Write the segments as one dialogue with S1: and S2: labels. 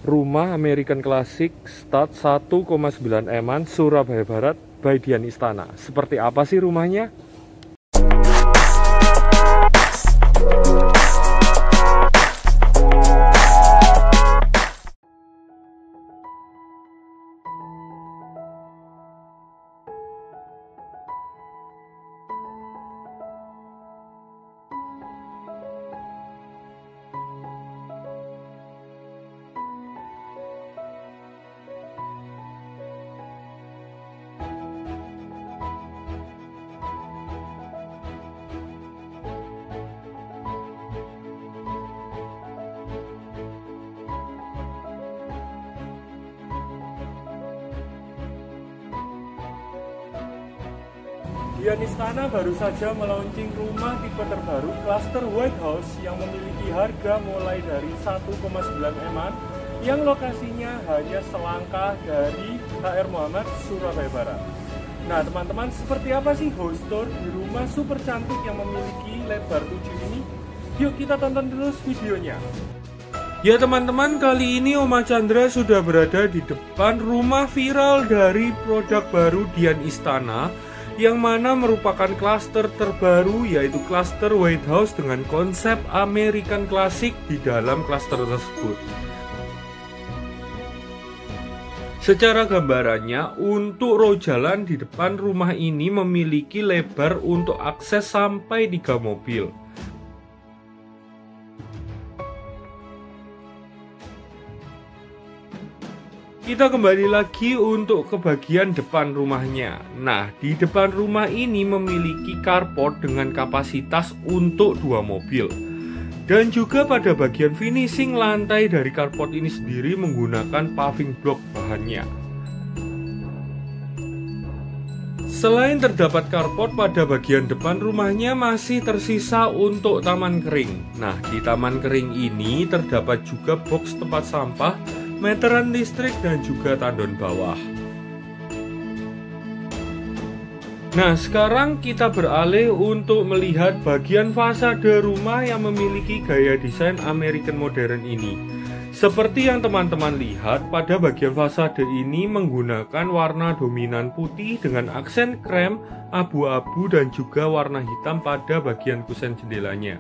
S1: Rumah American Classic Start 1,9 M-an Surabaya Barat by Dian Istana. Seperti apa sih rumahnya? Dian Istana baru saja melaunching rumah tipe terbaru klaster White House yang memiliki harga mulai dari 1,9 M-an yang lokasinya hanya selangkah dari HR Muhammad Surabaya Barat. Nah teman-teman, seperti apa sih house tour di rumah super cantik yang memiliki lebar 7 ini? Yuk kita tonton terus videonya. Ya teman-teman, kali ini Oma Chandra sudah berada di depan rumah viral dari produk baru Dian Istana, yang mana merupakan klaster terbaru, yaitu klaster White House dengan konsep American Classic di dalam klaster tersebut. Secara gambarannya, untuk row jalan di depan rumah ini memiliki lebar untuk akses sampai 3 mobil. Kita kembali lagi untuk ke bagian depan rumahnya. Nah, di depan rumah ini memiliki carport dengan kapasitas untuk 2 mobil. Dan juga pada bagian finishing lantai dari carport ini sendiri menggunakan paving block bahannya. Selain terdapat carport, pada bagian depan rumahnya masih tersisa untuk taman kering. Nah, di taman kering ini terdapat juga box tempat sampah, meteran listrik, dan juga tandon bawah. Nah, sekarang kita beralih untuk melihat bagian fasade rumah yang memiliki gaya desain American modern ini. Seperti yang teman-teman lihat, pada bagian fasade ini menggunakan warna dominan putih dengan aksen krem, abu-abu, dan juga warna hitam pada bagian kusen jendelanya.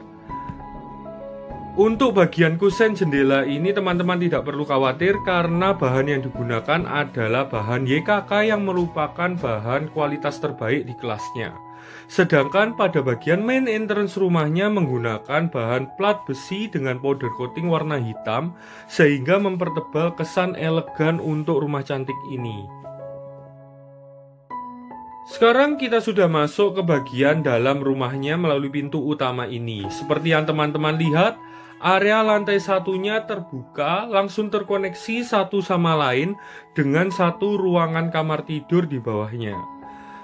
S1: Untuk bagian kusen jendela ini teman-teman tidak perlu khawatir karena bahan yang digunakan adalah bahan YKK yang merupakan bahan kualitas terbaik di kelasnya. Sedangkan pada bagian main entrance rumahnya menggunakan bahan plat besi dengan powder coating warna hitam sehingga mempertebal kesan elegan untuk rumah cantik ini. Sekarang kita sudah masuk ke bagian dalam rumahnya melalui pintu utama ini. Seperti yang teman-teman lihat, area lantai satunya terbuka, langsung terkoneksi satu sama lain dengan satu ruangan kamar tidur di bawahnya.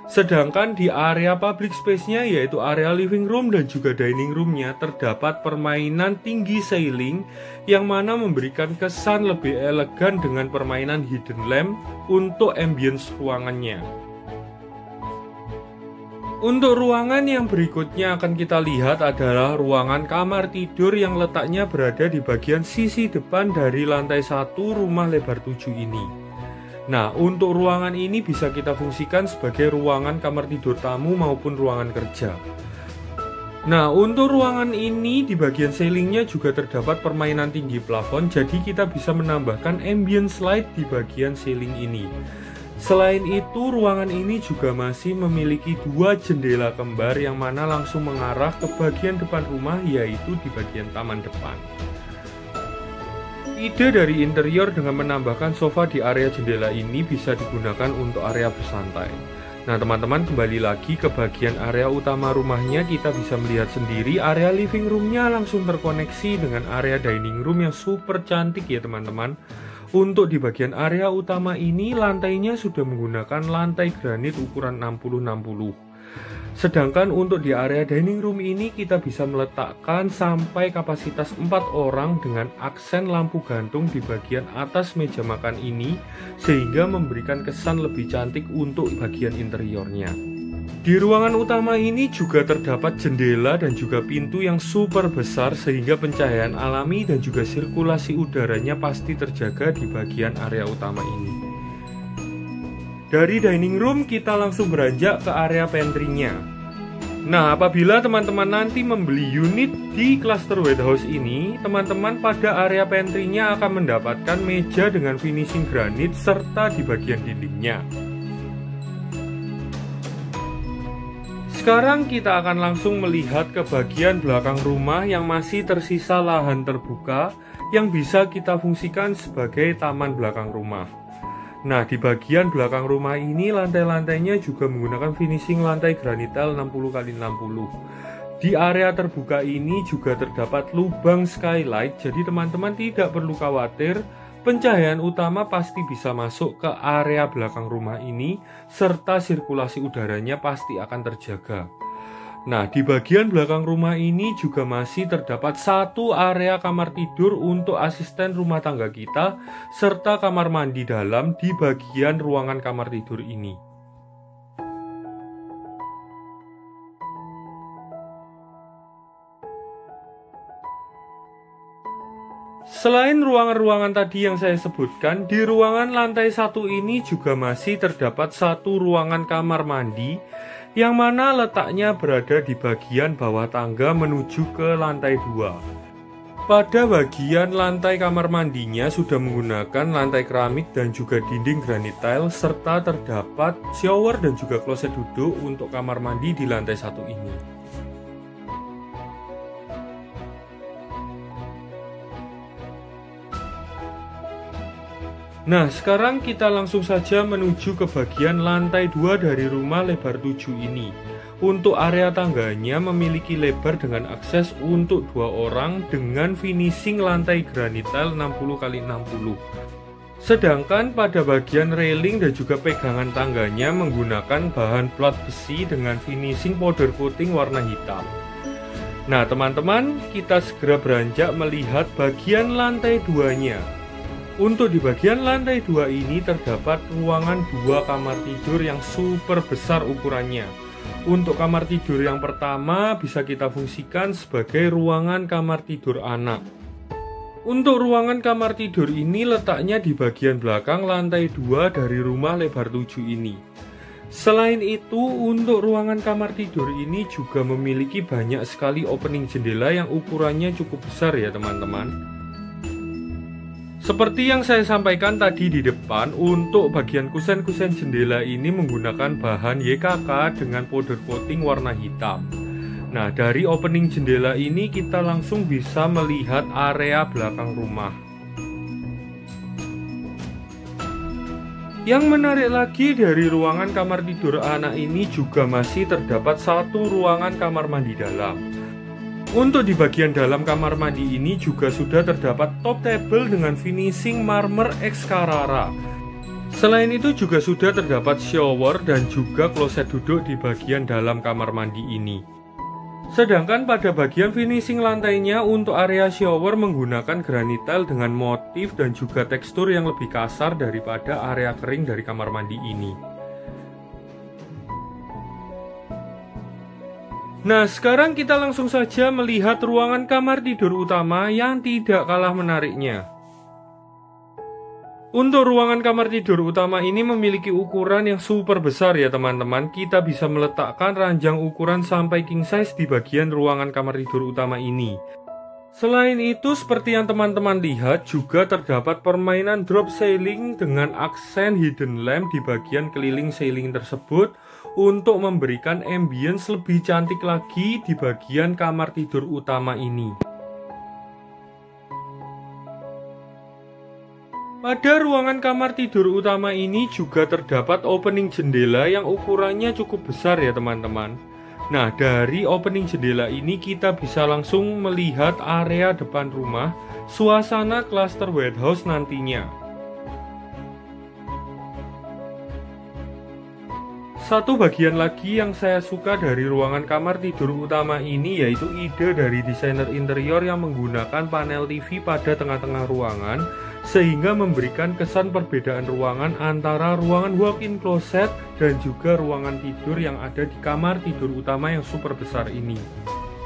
S1: Sedangkan di area public space-nya, yaitu area living room dan juga dining room-nya, terdapat permainan tinggi ceiling yang mana memberikan kesan lebih elegan dengan permainan hidden lamp untuk ambience ruangannya. Untuk ruangan yang berikutnya akan kita lihat adalah ruangan kamar tidur yang letaknya berada di bagian sisi depan dari lantai 1 rumah lebar 7 ini. Nah, untuk ruangan ini bisa kita fungsikan sebagai ruangan kamar tidur tamu maupun ruangan kerja. Nah, untuk ruangan ini di bagian ceilingnya juga terdapat permainan tinggi plafon, jadi kita bisa menambahkan ambience light di bagian ceiling ini. Selain itu, ruangan ini juga masih memiliki 2 jendela kembar yang mana langsung mengarah ke bagian depan rumah, yaitu di bagian taman depan. Ide dari interior dengan menambahkan sofa di area jendela ini bisa digunakan untuk area bersantai. Nah teman-teman, kembali lagi ke bagian area utama rumahnya, kita bisa melihat sendiri area living room-nya langsung terkoneksi dengan area dining room yang super cantik ya teman-teman. Untuk di bagian area utama ini, lantainya sudah menggunakan lantai granit ukuran 60-60. Sedangkan untuk di area dining room ini, kita bisa meletakkan sampai kapasitas 4 orang dengan aksen lampu gantung di bagian atas meja makan ini, sehingga memberikan kesan lebih cantik untuk bagian interiornya. Di ruangan utama ini juga terdapat jendela dan juga pintu yang super besar sehingga pencahayaan alami dan juga sirkulasi udaranya pasti terjaga di bagian area utama ini. Dari dining room kita langsung beranjak ke area pantry-nya. Nah, apabila teman-teman nanti membeli unit di cluster White House ini, teman-teman pada area pantry-nya akan mendapatkan meja dengan finishing granit serta di bagian dindingnya. Sekarang kita akan langsung melihat ke bagian belakang rumah yang masih tersisa lahan terbuka yang bisa kita fungsikan sebagai taman belakang rumah. Nah, di bagian belakang rumah ini lantai-lantainya juga menggunakan finishing lantai granitel 60x60. Di area terbuka ini juga terdapat lubang skylight, jadi teman-teman tidak perlu khawatir, pencahayaan utama pasti bisa masuk ke area belakang rumah ini, serta sirkulasi udaranya pasti akan terjaga. Nah, di bagian belakang rumah ini juga masih terdapat satu area kamar tidur untuk asisten rumah tangga kita, serta kamar mandi dalam di bagian ruangan kamar tidur ini. Selain ruangan-ruangan tadi yang saya sebutkan, di ruangan lantai 1 ini juga masih terdapat satu ruangan kamar mandi yang mana letaknya berada di bagian bawah tangga menuju ke lantai 2. Pada bagian lantai kamar mandinya sudah menggunakan lantai keramik dan juga dinding granit tile, serta terdapat shower dan juga kloset duduk untuk kamar mandi di lantai 1 ini. Nah, sekarang kita langsung saja menuju ke bagian lantai 2 dari rumah lebar 7 ini. Untuk area tangganya memiliki lebar dengan akses untuk 2 orang dengan finishing lantai granitel 60x60. Sedangkan pada bagian railing dan juga pegangan tangganya menggunakan bahan plat besi dengan finishing powder coating warna hitam. Nah, teman-teman, kita segera beranjak melihat bagian lantai 2-nya. Untuk di bagian lantai 2 ini terdapat ruangan 2 kamar tidur yang super besar ukurannya. Untuk kamar tidur yang pertama bisa kita fungsikan sebagai ruangan kamar tidur anak. Untuk ruangan kamar tidur ini letaknya di bagian belakang lantai 2 dari rumah lebar 7 ini. Selain itu, untuk ruangan kamar tidur ini juga memiliki banyak sekali opening jendela yang ukurannya cukup besar ya teman-teman. Seperti yang saya sampaikan tadi di depan, untuk bagian kusen-kusen jendela ini menggunakan bahan YKK dengan powder coating warna hitam. Nah, dari opening jendela ini kita langsung bisa melihat area belakang rumah. Yang menarik lagi dari ruangan kamar tidur anak ini juga masih terdapat satu ruangan kamar mandi dalam. Untuk di bagian dalam kamar mandi ini juga sudah terdapat top table dengan finishing marmer ex Carrara. Selain itu juga sudah terdapat shower dan juga kloset duduk di bagian dalam kamar mandi ini. Sedangkan pada bagian finishing lantainya untuk area shower menggunakan granit tile dengan motif dan juga tekstur yang lebih kasar daripada area kering dari kamar mandi ini. Nah, sekarang kita langsung saja melihat ruangan kamar tidur utama yang tidak kalah menariknya. Untuk ruangan kamar tidur utama ini memiliki ukuran yang super besar ya teman-teman. Kita bisa meletakkan ranjang ukuran sampai king size di bagian ruangan kamar tidur utama ini. Selain itu, seperti yang teman-teman lihat, juga terdapat permainan drop ceiling dengan aksen hidden lamp di bagian keliling ceiling tersebut untuk memberikan ambience lebih cantik lagi di bagian kamar tidur utama ini. Pada ruangan kamar tidur utama ini juga terdapat opening jendela yang ukurannya cukup besar ya teman-teman. Nah, dari opening jendela ini kita bisa langsung melihat area depan rumah, suasana cluster White House nantinya. Satu bagian lagi yang saya suka dari ruangan kamar tidur utama ini yaitu ide dari desainer interior yang menggunakan panel TV pada tengah-tengah ruangan sehingga memberikan kesan perbedaan ruangan antara ruangan walk-in closet dan juga ruangan tidur yang ada di kamar tidur utama yang super besar ini.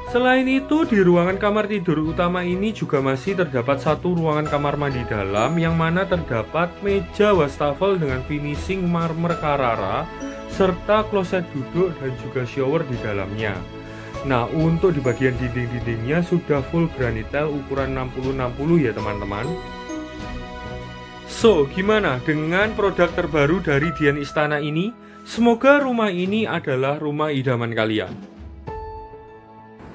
S1: Selain itu, di ruangan kamar tidur utama ini juga masih terdapat satu ruangan kamar mandi dalam yang mana terdapat meja wastafel dengan finishing marmer Carrara serta kloset duduk dan juga shower di dalamnya. Nah, untuk di bagian dinding-dindingnya sudah full granite tile ukuran 60-60 ya teman-teman. So, gimana dengan produk terbaru dari Dian Istana ini? Semoga rumah ini adalah rumah idaman kalian.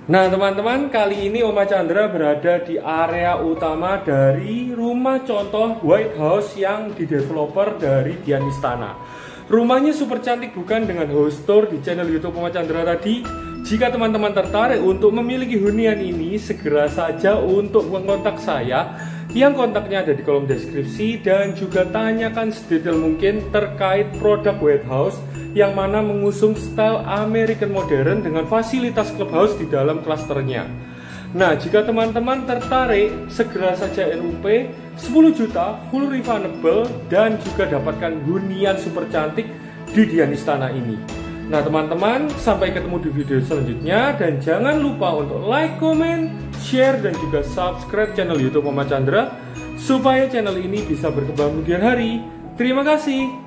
S1: Nah teman-teman, kali ini Oma Chandra berada di area utama dari rumah contoh White House yang dideveloper dari Dian Istana. Rumahnya super cantik bukan, dengan house tour di channel YouTube Oma Chandra tadi. Jika teman-teman tertarik untuk memiliki hunian ini, segera saja untuk mengontak saya yang kontaknya ada di kolom deskripsi, dan juga tanyakan sedetail mungkin terkait produk White House yang mana mengusung style American modern dengan fasilitas clubhouse di dalam klasternya. Nah, jika teman-teman tertarik, segera saja NUP 10 juta full refundable dan juga dapatkan hunian super cantik di Dian Istana ini. Nah teman-teman, sampai ketemu di video selanjutnya, dan jangan lupa untuk like, comment, share, dan juga subscribe channel YouTube Oma Chandra supaya channel ini bisa berkembang kemudian hari. Terima kasih.